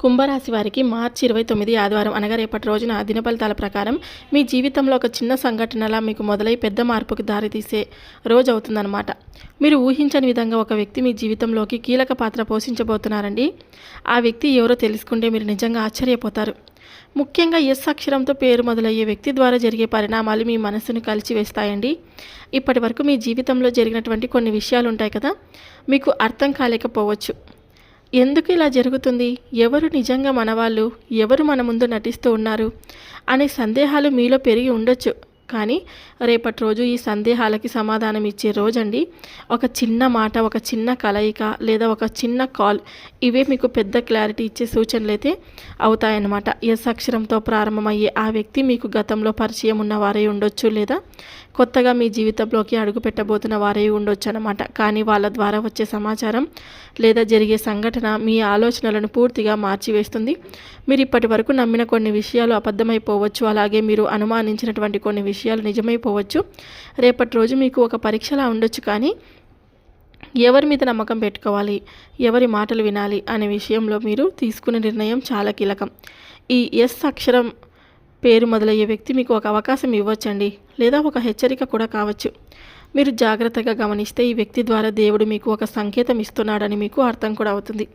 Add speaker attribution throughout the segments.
Speaker 1: కుంభరాశి వారికి మార్చి 29 ఆదివారం అనగా రేపటి రోజున దిన ఫలితాల ప్రకారం మీ జీవితంలో ఒక చిన్న సంఘటనలా మీకు మొదలై పెద్ద మార్పుకి దారితీసే రోజు అవుతుందన్నమాట. మీరు ఊహించని విధంగా ఒక వ్యక్తి మీ జీవితంలోకి కీలక పాత్ర పోషించబోతున్నారండి. ఆ వ్యక్తి ఎవరో తెలుసుకుంటే మీరు నిజంగా ఆశ్చర్యపోతారు. ముఖ్యంగా ఎస్ అక్షరంతో పేరు మొదలయ్యే వ్యక్తి ద్వారా జరిగే పరిణామాలు మీ మనసును కలిచివేస్తాయండి. ఇప్పటి వరకు మీ జీవితంలో జరిగినటువంటి కొన్ని విషయాలు ఉంటాయి కదా, మీకు అర్థం కాలేకపోవచ్చు. ఎందుకు ఇలా జరుగుతుంది, ఎవరు నిజంగా మనవాళ్ళు, ఎవరు మన ముందు నటిస్తూ ఉన్నారు అనే సందేహాలు మీలో పెరిగి ఉండొచ్చు. కానీ రేపటి రోజు ఈ సందేహాలకి సమాధానం ఇచ్చే రోజండి. ఒక చిన్న మాట, ఒక చిన్న కలయిక లేదా ఒక చిన్న కాల్, ఇవే మీకు పెద్ద క్లారిటీ ఇచ్చే సూచనలు అయితే అవుతాయన్నమాట. ఎస్ అక్షరంతో ప్రారంభమయ్యే ఆ వ్యక్తి మీకు గతంలో పరిచయం ఉన్న వారే ఉండొచ్చు, లేదా కొత్తగా మీ జీవితంలోకి అడుగు పెట్టబోతున్న వారే ఉండొచ్చు అన్నమాట. కానీ వాళ్ళ ద్వారా వచ్చే సమాచారం లేదా జరిగే సంఘటన మీ ఆలోచనలను పూర్తిగా మార్చివేస్తుంది. మీరు ఇప్పటి వరకు నమ్మిన కొన్ని విషయాలు అబద్ధమైపోవచ్చు, అలాగే మీరు అనుమానించినటువంటి కొన్ని విషయాలు నిజమైపోవచ్చు. రేపటి రోజు మీకు ఒక పరీక్షలా ఉండొచ్చు. కానీ ఎవరి మీద నమ్మకం పెట్టుకోవాలి, ఎవరి మాటలు వినాలి అనే విషయంలో మీరు తీసుకునే నిర్ణయం చాలా కీలకం. ఈ ఎస్ అక్షరం పేరు మొదలయ్యే వ్యక్తి మీకు ఒక అవకాశం ఇవ్వచ్చండి, లేదా ఒక హెచ్చరిక కూడా కావచ్చు. మీరు జాగ్రత్తగా గమనిస్తే ఈ వ్యక్తి ద్వారా దేవుడు మీకు ఒక సంకేతం ఇస్తున్నాడని మీకు అర్థం కూడా అవుతుంది.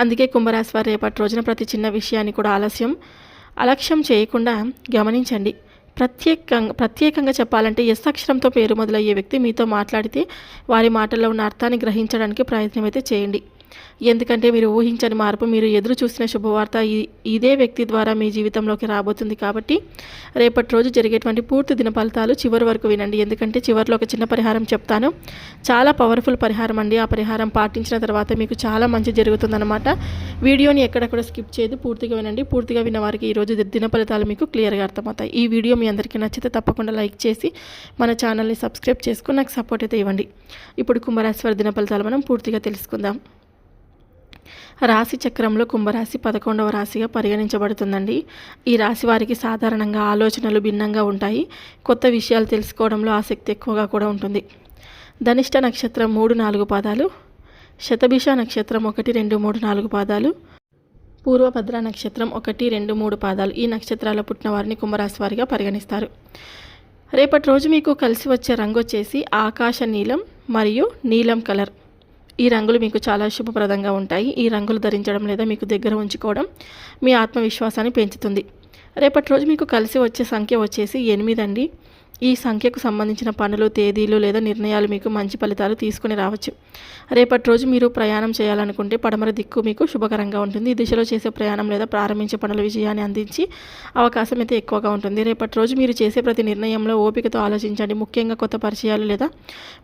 Speaker 1: అందుకే కుంభరాశి వారు రేపటి రోజున ప్రతి చిన్న విషయాన్ని కూడా అలక్ష్యం చేయకుండా గమనించండి. ప్రత్యేకంగా చెప్పాలంటే ఎస్ అక్షరంతో పేరు మొదలయ్యే వ్యక్తి మీతో మాట్లాడితే వారి మాటల్లో ఉన్న అర్థాన్ని గ్రహించడానికి ప్రయత్నం అయితే చేయండి. ఎందుకంటే మీరు ఊహించని మార్పు, మీరు ఎదురు చూసిన శుభవార్త ఇదే వ్యక్తి ద్వారా మీ జీవితంలోకి రాబోతుంది. కాబట్టి రేపటి రోజు జరిగేటువంటి పూర్తి దిన ఫలితాలు చివరి వరకు వినండి. ఎందుకంటే చివరిలో ఒక చిన్న పరిహారం చెప్తాను, చాలా పవర్ఫుల్ పరిహారం అండి. ఆ పరిహారం పాటించిన తర్వాత మీకు చాలా మంచి జరుగుతుందన్నమాట. వీడియోని ఎక్కడెక్కడ స్కిప్ చేయదు, పూర్తిగా వినండి. పూర్తిగా విన్న వారికి ఈరోజు దిన ఫలితాలు మీకు క్లియర్గా అర్థమవుతాయి. ఈ వీడియో మీ అందరికీ నచ్చితే తప్పకుండా లైక్ చేసి మన ఛానల్ని సబ్స్క్రైబ్ చేసుకుని నాకు సపోర్ట్ అయితే ఇవ్వండి. ఇప్పుడు కుంభరాశి వారి దిన ఫలితాలు మనం పూర్తిగా తెలుసుకుందాం. రాశి చక్రంలో కుంభరాశి 11వ రాశిగా పరిగణించబడుతుందండి. ఈ రాశి వారికి సాధారణంగా ఆలోచనలు భిన్నంగా ఉంటాయి. కొత్త విషయాలు తెలుసుకోవడంలో ఆసక్తి ఎక్కువగా కూడా ఉంటుంది. ధనిష్ట నక్షత్రం 3-4 పాదాలు, శతభిష నక్షత్రం 1, 2, 3, 4 పాదాలు, పూర్వభద్ర నక్షత్రం 1, 2, 3 పాదాలు ఈ నక్షత్రాల పుట్టిన వారిని కుంభరాశి వారిగా పరిగణిస్తారు. రేపటి రోజు మీకు కలిసి వచ్చే రంగు వచ్చేసి ఆకాశ నీలం మరియు నీలం కలర్. ఈ రంగులు మీకు చాలా శుభప్రదంగా ఉంటాయి. ఈ రంగులు ధరించడం లేదా మీకు దగ్గర ఉంచుకోవడం మీ ఆత్మవిశ్వాసాన్ని పెంచుతుంది. రేపటి రోజు మీకు కలిసి వచ్చే సంఖ్య వచ్చేసి 8 అండి. ఈ సంఖ్యకు సంబంధించిన పనులు, తేదీలు లేదా నిర్ణయాలు మీకు మంచి ఫలితాలు తీసుకుని రావచ్చు. రేపటి రోజు మీరు ప్రయాణం చేయాలనుకుంటే పడమర దిక్కు మీకు శుభకరంగా ఉంటుంది. ఈ దిశలో చేసే ప్రయాణం లేదా ప్రారంభించే పనుల విజయాన్ని అందించి అవకాశం అయితే ఎక్కువగా ఉంటుంది. రేపటి రోజు మీరు చేసే ప్రతి నిర్ణయంలో ఓపికతో ఆలోచించండి. ముఖ్యంగా కొత్త పరిచయాలు లేదా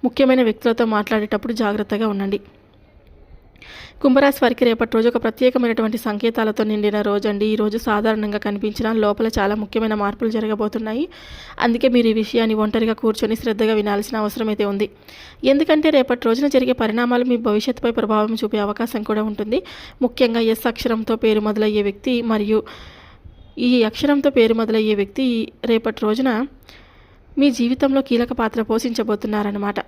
Speaker 1: ముఖ్యమైన వ్యక్తులతో మాట్లాడేటప్పుడు జాగ్రత్తగా ఉండండి. కుంభరాశి వారికి రేపటి రోజు ఒక ప్రత్యేకమైనటువంటి సంకేతాలతో నిండిన రోజు అండి. ఈ రోజు సాధారణంగా కనిపించిన లోపల చాలా ముఖ్యమైన మార్పులు జరగబోతున్నాయి. అందుకే మీరు ఈ విషయాన్ని ఒంటరిగా కూర్చొని శ్రద్ధగా వినాల్సిన అవసరం అయితే ఉంది. ఎందుకంటే రేపటి రోజున జరిగే పరిణామాలు మీ భవిష్యత్తుపై ప్రభావం చూపే అవకాశం కూడా ఉంటుంది. ముఖ్యంగా ఎస్ అక్షరంతో పేరు మొదలయ్యే వ్యక్తి మరియు ఈ అక్షరంతో పేరు మొదలయ్యే వ్యక్తి రేపటి రోజున మీ జీవితంలో కీలక పాత్ర పోషించబోతున్నారన్నమాట.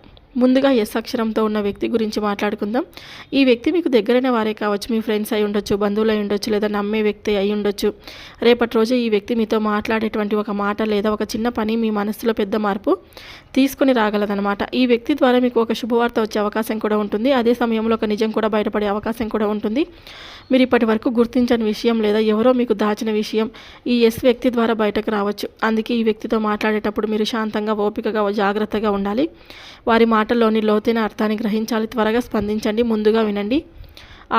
Speaker 1: ముందుగా ఎస్ అక్షరంతో ఉన్న వ్యక్తి గురించి మాట్లాడుకుందాం. ఈ వ్యక్తి మీకు దగ్గరైన వారే కావచ్చు, మీ ఫ్రెండ్స్ అయి ఉండొచ్చు, బంధువులు అయి ఉండొచ్చు, లేదా నమ్మే వ్యక్తి అయి ఉండొచ్చు. రేపటి రోజు ఈ వ్యక్తి మీతో మాట్లాడేటువంటి ఒక మాట లేదా ఒక చిన్న పని మీ మనసులో పెద్ద మార్పు తీసుకుని రాగలదనమాట. ఈ వ్యక్తి ద్వారా మీకు ఒక శుభవార్త వచ్చే అవకాశం కూడా ఉంటుంది. అదే సమయంలో ఒక నిజం కూడా బయటపడే అవకాశం కూడా ఉంటుంది. మీరు ఇప్పటి వరకు గుర్తించని విషయం లేదా ఎవరో మీకు దాచిన విషయం ఈ ఎస్ వ్యక్తి ద్వారా బయటకు రావచ్చు. అందుకే ఈ వ్యక్తితో మాట్లాడేటప్పుడు మీరు శాంతంగా, ఓపికగా, జాగ్రత్తగా ఉండాలి. వారి మాటల్లోని లోతైన అర్థాన్ని గ్రహించాలి. త్వరగా స్పందించండి, ముందుగా వినండి,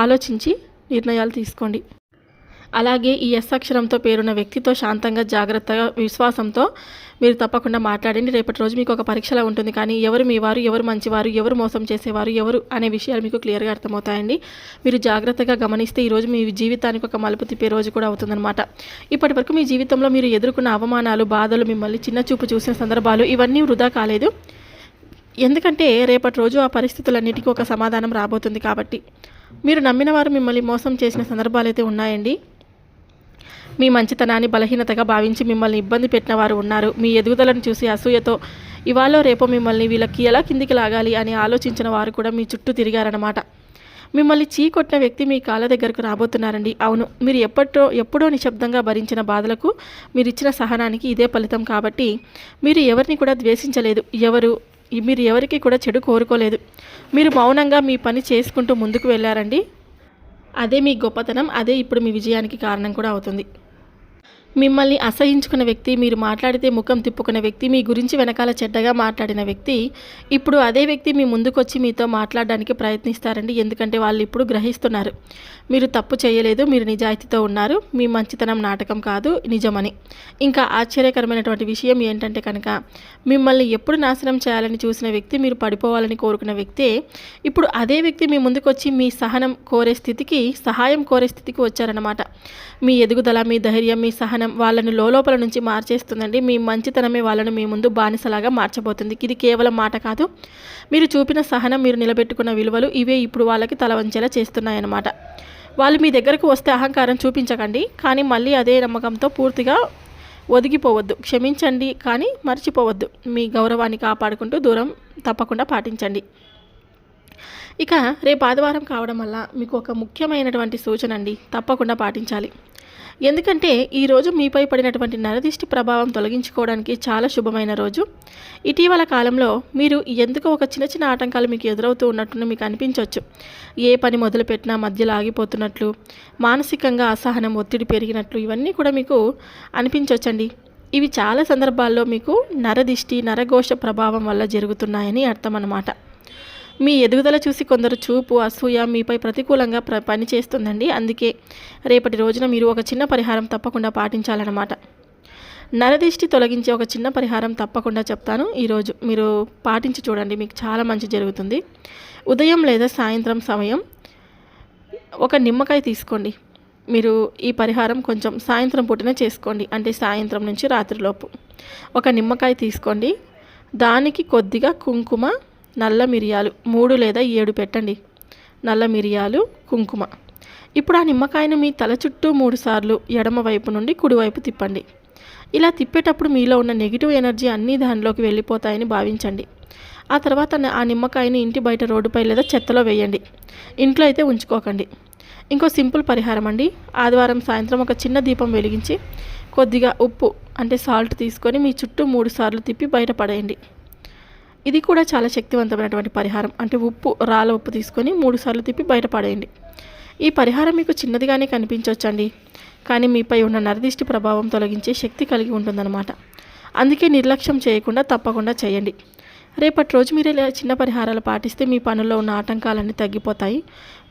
Speaker 1: ఆలోచించి నిర్ణయాలు తీసుకోండి. అలాగే ఈ ఎస్ అక్షరంతో పేరున్న వ్యక్తితో శాంతంగా, జాగ్రత్తగా, విశ్వాసంతో మీరు తప్పకుండా మాట్లాడండి. రేపటి రోజు మీకు ఒక పరీక్షలా ఉంటుంది. కానీ ఎవరు మీ వారు, ఎవరు మంచివారు, ఎవరు మోసం చేసేవారు, ఎవరు అనే విషయాలు మీకు క్లియర్గా అర్థమవుతాయండి. మీరు జాగ్రత్తగా గమనిస్తే ఈరోజు మీ జీవితానికి ఒక మలుపు తిప్పే రోజు కూడా అవుతుందన్నమాట. ఇప్పటి వరకు మీ జీవితంలో మీరు ఎదుర్కొన్న అవమానాలు, బాధలు, మిమ్మల్ని చిన్న చూపు చూసిన సందర్భాలు ఇవన్నీ వృధా కాలేదు. ఎందుకంటే రేపటి రోజు ఆ పరిస్థితులన్నిటికీ ఒక సమాధానం రాబోతుంది. కాబట్టి మీరు నమ్మిన వారు మిమ్మల్ని మోసం చేసిన సందర్భాలు అయితే ఉన్నాయండి. మీ మంచితనాన్ని బలహీనతగా భావించి మిమ్మల్ని ఇబ్బంది పెట్టిన వారు ఉన్నారు. మీ ఎదుగుదలను చూసి అసూయతో ఇవాళ రేపో మిమ్మల్ని వీళ్ళకి ఎలా కిందికి లాగాలి అని ఆలోచించిన వారు కూడా మీ చుట్టూ తిరిగారన్నమాట. మిమ్మల్ని చీకొట్టిన వ్యక్తి మీ కాళ్ళ దగ్గరకు రాబోతున్నారండి. అవును, మీరు ఎప్పుడో నిశ్శబ్దంగా భరించిన బాధలకు మీరిచ్చిన సహనానికి ఇదే ఫలితం. కాబట్టి మీరు ఎవరిని కూడా ద్వేషించలేదు, మీరు ఎవరికి కూడా చెడు కోరుకోలేదు. మీరు మౌనంగా మీ పని చేసుకుంటూ ముందుకు వెళ్ళారండి. అదే మీ గొప్పతనం, అదే ఇప్పుడు మీ విజయానికి కారణం కూడా అవుతుంది. మిమ్మల్ని అసహించుకున్న వ్యక్తి, మీరు మాట్లాడితే ముఖం తిప్పుకున్న వ్యక్తి, మీ గురించి వెనకాల చెడ్డగా మాట్లాడిన వ్యక్తి, ఇప్పుడు అదే వ్యక్తి మీ ముందుకొచ్చి మీతో మాట్లాడడానికి ప్రయత్నిస్తారండి. ఎందుకంటే వాళ్ళు ఇప్పుడు గ్రహిస్తున్నారు మీరు తప్పు చేయలేదు, మీరు నిజాయితీతో ఉన్నారు, మీ మంచితనం నాటకం కాదు నిజమని. ఇంకా ఆశ్చర్యకరమైనటువంటి విషయం ఏంటంటే కనుక, మిమ్మల్ని ఎప్పుడు నాశనం చేయాలని చూసిన వ్యక్తి, మీరు పడిపోవాలని కోరుకున్న వ్యక్తే ఇప్పుడు అదే వ్యక్తి మీ ముందుకొచ్చి మీ సహాయం కోరే స్థితికి వచ్చారన్నమాట. మీ ఎదుగుదల, మీ ధైర్యం, మీ సహనం వాళ్ళను లోపల నుంచి మార్చేస్తుందండి. మీ మంచితనమే వాళ్ళను మీ ముందు బానిసలాగా మార్చబోతుంది. ఇది కేవలం మాట కాదు, మీరు చూపిన సహనం, మీరు నిలబెట్టుకున్న విలువలు, ఇవే ఇప్పుడు వాళ్ళకి తల వంచేలా చేస్తున్నాయన్నమాట. వాళ్ళు మీ దగ్గరకు వస్తే అహంకారం చూపించకండి, కానీ మళ్ళీ అదే నమ్మకంతో పూర్తిగా ఒదిగిపోవద్దు. క్షమించండి కానీ మర్చిపోవద్దు. మీ గౌరవాన్ని కాపాడుకుంటూ దూరం తప్పకుండా పాటించండి. ఇక రేపు ఆదివారం కావడం వల్ల మీకు ఒక ముఖ్యమైనటువంటి సూచన అండి, తప్పకుండా పాటించాలి. ఎందుకంటే ఈరోజు మీపై పడినటువంటి నరదిష్టి ప్రభావం తొలగించుకోవడానికి చాలా శుభమైన రోజు. ఇటీవల కాలంలో మీరు ఎందుకో ఒక చిన్న ఆటంకాలు మీకు ఎదురవుతూ ఉన్నట్టు మీకు అనిపించవచ్చు. ఏ పని మొదలుపెట్టినా మధ్యలో ఆగిపోతున్నట్లు, మానసికంగా అసహనం, ఒత్తిడి పెరిగినట్లు, ఇవన్నీ కూడా మీకు అనిపించవచ్చండి. ఇవి చాలా సందర్భాల్లో మీకు నరదిష్టి, నరఘోష ప్రభావం వల్ల జరుగుతున్నాయని అర్థం అన్నమాట. మీ ఎదుగుదల చూసి కొందరు చూపు, అసూయ మీపై ప్రతికూలంగా పనిచేస్తుందండి. అందుకే రేపటి రోజున మీరు ఒక చిన్న పరిహారం తప్పకుండా పాటించాలన్నమాట. నరదిష్టి తొలగించే ఒక చిన్న పరిహారం తప్పకుండా చెప్తాను. ఈరోజు మీరు పాటించి చూడండి, మీకు చాలా మంచి జరుగుతుంది. ఉదయం లేదా సాయంత్రం సమయం ఒక నిమ్మకాయ తీసుకోండి. మీరు ఈ పరిహారం కొంచెం సాయంత్రం పూటనే చేసుకోండి, అంటే సాయంత్రం నుంచి రాత్రిలోపు. ఒక నిమ్మకాయ తీసుకోండి, దానికి కొద్దిగా కుంకుమ, నల్ల మిరియాలు 3 లేదా 7 పెట్టండి. నల్ల మిరియాలు, కుంకుమ. ఇప్పుడు ఆ నిమ్మకాయను మీ తల చుట్టూ 3 సార్లు ఎడమ వైపు నుండి కుడివైపు తిప్పండి. ఇలా తిప్పేటప్పుడు మీలో ఉన్న నెగిటివ్ ఎనర్జీ అన్నీ దానిలోకి వెళ్ళిపోతాయని భావించండి. ఆ తర్వాత ఆ నిమ్మకాయని ఇంటి బయట రోడ్డుపై లేదా చెత్తలో వేయండి. ఇంట్లో అయితే ఉంచుకోకండి. ఇంకో సింపుల్ పరిహారం అండి. ఆదివారం సాయంత్రం ఒక చిన్న దీపం వెలిగించి కొద్దిగా ఉప్పు, అంటే సాల్ట్ తీసుకొని మీ చుట్టూ 3 సార్లు తిప్పి బయట పడేయండి. ఇది కూడా చాలా శక్తివంతమైనటువంటి పరిహారం. అంటే రాళ్ళ ఉప్పు తీసుకొని 3 సార్లు తిప్పి బయటపడేయండి. ఈ పరిహారం మీకు చిన్నదిగానే కనిపించవచ్చండి, కానీ మీపై ఉన్న నరదిష్టి ప్రభావం తొలగించే శక్తి కలిగి ఉంటుందన్నమాట. అందుకే నిర్లక్ష్యం చేయకుండా తప్పకుండా చేయండి. రేపటి రోజు మీరు ఇలా చిన్న పరిహారాలు పాటిస్తే మీ పనుల్లో ఉన్న ఆటంకాలన్నీ తగ్గిపోతాయి,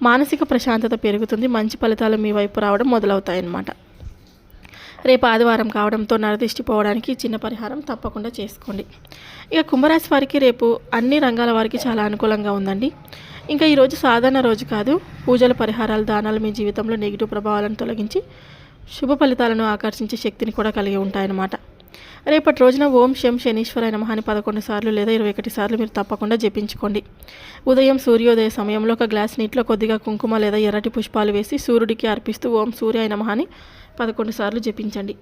Speaker 1: మానసిక ప్రశాంతత పెరుగుతుంది, మంచి ఫలితాలు మీ వైపు రావడం మొదలవుతాయి అన్నమాట. రేపు ఆదివారం కావడంతో నరదిష్టి పోవడానికి చిన్న పరిహారం తప్పకుండా చేసుకోండి. ఇక కుంభరాశి వారికి రేపు అన్ని రంగాల వారికి చాలా అనుకూలంగా ఉందండి. ఇంకా ఈరోజు సాధారణ రోజు కాదు. పూజలు, పరిహారాలు, దానాలు మీ జీవితంలో నెగిటివ్ ప్రభావాలను తొలగించి శుభ ఫలితాలను ఆకర్షించే శక్తిని కూడా కలిగి ఉంటాయన్నమాట. రేపటి రోజున ఓం శం శనీశ్వరాయ నమః అని 11 సార్లు లేదా 21 సార్లు మీరు తప్పకుండా జపించుకోండి. ఉదయం సూర్యోదయ సమయంలో ఒక గ్లాస్ నీటిలో కొద్దిగా కుంకుమ లేదా ఎర్రటి పుష్పాలు వేసి సూర్యుడికి అర్పిస్తూ ఓం సూర్యాయ నమః అని 11 సార్లు జపించండి.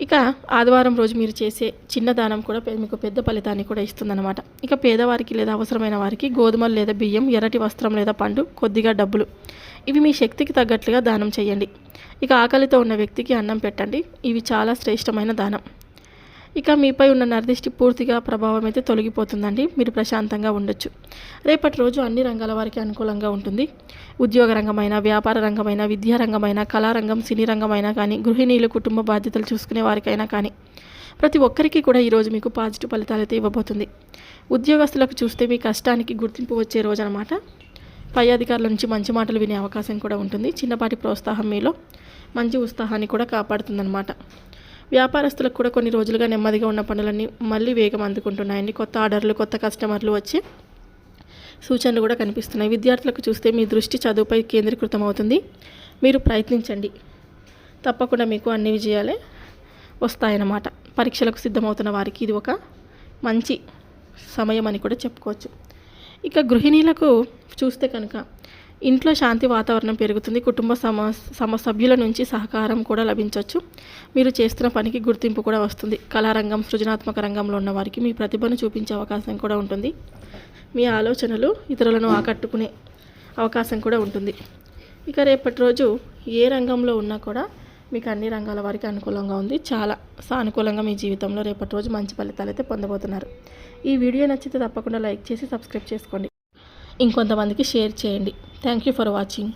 Speaker 1: ఇక ఆదివారం రోజు మీరు చేసే చిన్న దానం కూడా మీకు పెద్ద ఫలితాన్ని కూడా ఇస్తుందన్నమాట. ఇక పేదవారికి లేదా అవసరమైన వారికి గోధుమలు లేదా బియ్యం, ఎర్రటి వస్త్రం లేదా పండు, కొద్దిగా డబ్బులు, ఇవి మీ శక్తికి తగ్గట్లుగా దానం చేయండి. ఇక ఆకలితో ఉన్న వ్యక్తికి అన్నం పెట్టండి. ఇవి చాలా శ్రేష్టమైన దానం. ఇక మీపై ఉన్న నరదిష్టి పూర్తిగా ప్రభావం అయితే తొలగిపోతుందండి. మీరు ప్రశాంతంగా ఉండొచ్చు. రేపటి రోజు అన్ని రంగాల వారికి అనుకూలంగా ఉంటుంది. ఉద్యోగ రంగమైన, వ్యాపార రంగమైన, విద్యా రంగమైన, కళారంగం, సినీ రంగమైనా కానీ, గృహిణీలు, కుటుంబ బాధ్యతలు చూసుకునే వారికైనా కానీ ప్రతి ఒక్కరికి కూడా ఈరోజు మీకు పాజిటివ్ ఫలితాలు అయితే ఇవ్వబోతుంది. ఉద్యోగస్తులకు చూస్తే మీ కష్టానికి గుర్తింపు వచ్చే రోజు అనమాట. పై అధికారుల నుంచి మంచి మాటలు వినే అవకాశం కూడా ఉంటుంది. చిన్నపాటి ప్రోత్సాహం మీలో మంచి ఉత్సాహాన్ని కూడా కాపాడుతుందన్నమాట. వ్యాపారస్తులకు కూడా కొన్ని రోజులుగా నెమ్మదిగా ఉన్న పనులన్నీ మళ్ళీ వేగం అందుకుంటున్నాయండి. కొత్త ఆర్డర్లు, కొత్త కస్టమర్లు వచ్చి సూచనలు కూడా కనిపిస్తున్నాయి. విద్యార్థులకు చూస్తే మీ దృష్టి చదువుపై కేంద్రీకృతం అవుతుంది. మీరు ప్రయత్నించండి, తప్పకుండా మీకు అన్ని విజయాలే వస్తాయన్నమాట. పరీక్షలకు సిద్ధమవుతున్న వారికి ఇది ఒక మంచి సమయం అని కూడా చెప్పుకోవచ్చు. ఇక గృహిణీలకు చూస్తే కనుక ఇంట్లో శాంతి వాతావరణం పెరుగుతుంది. కుటుంబ సభ్యుల నుంచి సహకారం కూడా లభించవచ్చు. మీరు చేస్తున్న పనికి గుర్తింపు కూడా వస్తుంది. కళారంగం, సృజనాత్మక రంగంలో ఉన్న వారికి మీ ప్రతిభను చూపించే అవకాశం కూడా ఉంటుంది. మీ ఆలోచనలు ఇతరులను ఆకట్టుకునే అవకాశం కూడా ఉంటుంది. ఇక రేపటి రోజు ఏ రంగంలో ఉన్నా కూడా మీకు అన్ని రంగాల వారికి అనుకూలంగా ఉంది. చాలా సానుకూలంగా మీ జీవితంలో రేపటి రోజు మంచి ఫలితాలు అయితే పొందబోతున్నారు. ఈ వీడియో నచ్చితే తప్పకుండా లైక్ చేసి సబ్స్క్రైబ్ చేసుకోండి. ఇంకొంతమందికి షేర్ చేయండి. Thank you for watching.